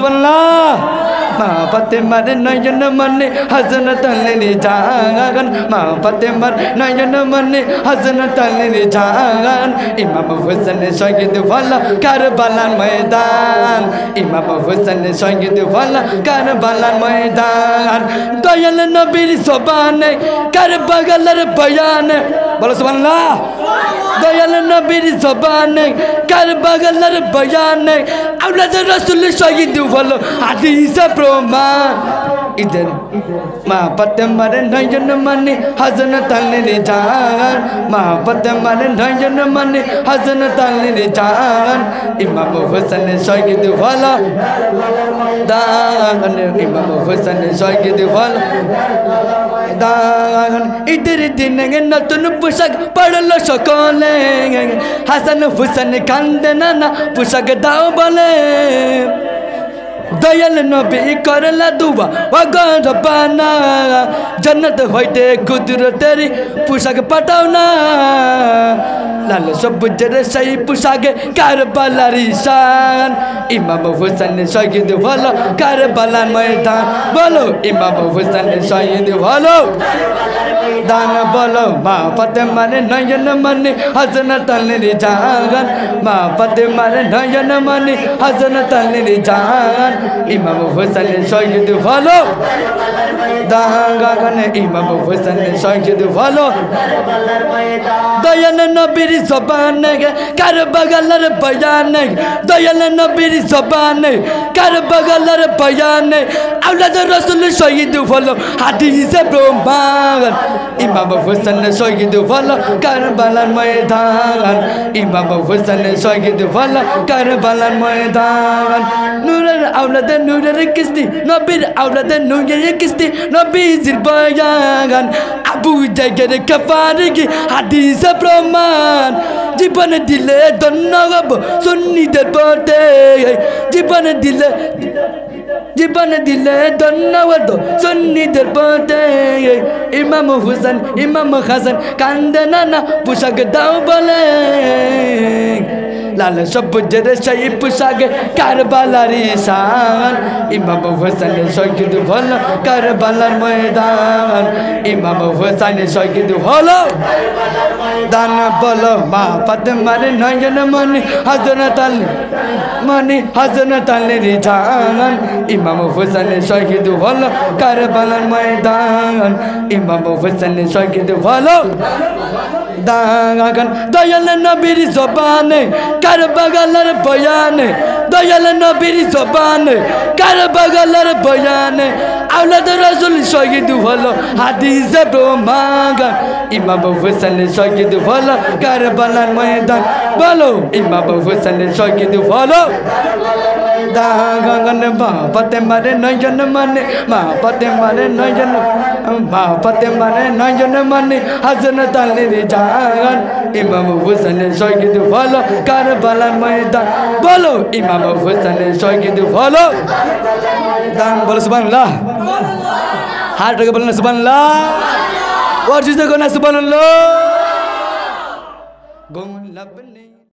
সুবহানাল্লাহ মা ফাতেমার নয়ন মনে হযরত আলীর জান মা ফাতেমার নয়ন মনে হযরত আলীর জান ইমাম হোসেন শহীদ হলো কারবালার ময়দান ইমাম হোসেন শহীদ হলো কারবালার ময়দান দয়াল নবীর জবানে কারবালার বয়ান বলো সুবহানাল্লাহ দয়াল নবীর জবানে কারবালার বয়ানে আওলাদ রাসূল শহীদ হলো হাদিস প্রমাণ ইধর মা ফাতেমার নয়ন মনে হযরত আলীর জান মা ফাতেমার নয়ন মনে হযরত আলীর জান ইমাম হোসেন শহীদ হলো দান ইমাম হোসেন শহীদ হলো দান ঈদের দিনে নতুন পোশাক পড়লো সকলে হাসান হুসেন কান্দে না পোশাক দাও বলে দয়াল নবী করলা দুয়া ও রব্বানা জান্নাত হইতে কুদরতের পোশাক পাঠাও না লাল সবুজের সেই পোশাকে কারবালার শান ইমাম হোসেন শহীদ হলো কারবালার ময়দান বলো ইমাম হোসেন শহীদ হলো দান বলো মা ফাতেমার নয়ন মনে হযরত আলীর জান মা ফাতেমার নয়ন মনে হযরত আলীর জান ইমাম হোসেন শহীদ হলো দান ইমাম হোসেন শহীদ হলো দয়াল নবীর জবানে কারবালার বয়ানে দয়াল নবীর জবানে কারবালার বয়ানে আওলাদ রাসূল শহীদ হলো হাদিস প্রমাণ ইমাম হোসেন শহীদ হলো কারবালার ময়দান ইমাম হোসেন শহীদ হলো কারবালার ময়দান নূরের আওলাদ নূরের কিস্তি নবীর আওলাদ নূরের কিস্তি নবীজির বয়ান আবু জায়গার কাফারকি হাদিস প্রমাণ জীবন দিলে ধন্য হব সুন্নিদের পথে জীবন দিলে ধন্যবাদ সুন্নিদের পথে ইমাম হোসেন ইমাম হাসান কান্দে না পোশাক দাও বলে লাল সবুজের সেই পোশাকে কারবালার শান ইমাম হোসেন শহীদ হলো কারবালার ময়দান ইমাম হোসেন শহীদ হলো দান বলো মা ফাতেমার নয়ন মনে হযরত আলী মনে হযরত আলীর জান ইমাম হোসেন শহীদ হলো কারবালার ময়দান ইমাম হোসেন শহীদ হলো দান দয়াল নবীর জবানে কারবালার বয়ানে দয়াল নবীর জবানে কারবালার বয়ানে আওলাদ রাসূল শহীদ হলো হাদিস প্রমাণ ইমাম হোসেন শহীদ হলো কারবালার ময়দান বলো ইমাম হোসেন শহীদ হলো দান মা ফাতেমার নয়ন মনে মা ফাতেমার নয়ন মা ফাতেমার নয়ন মনে হযরত আলীর জান ইমাম হোসেন শহীদ হলো কারবালার ময়দান বলো ইমাম হোসেন শহীদ হলো দান বলো সুবহানাল্লাহ হাত রেখে বলেন সুবহানাল্লাহ ওর জিতে কোনা সুবহানাল্লাহ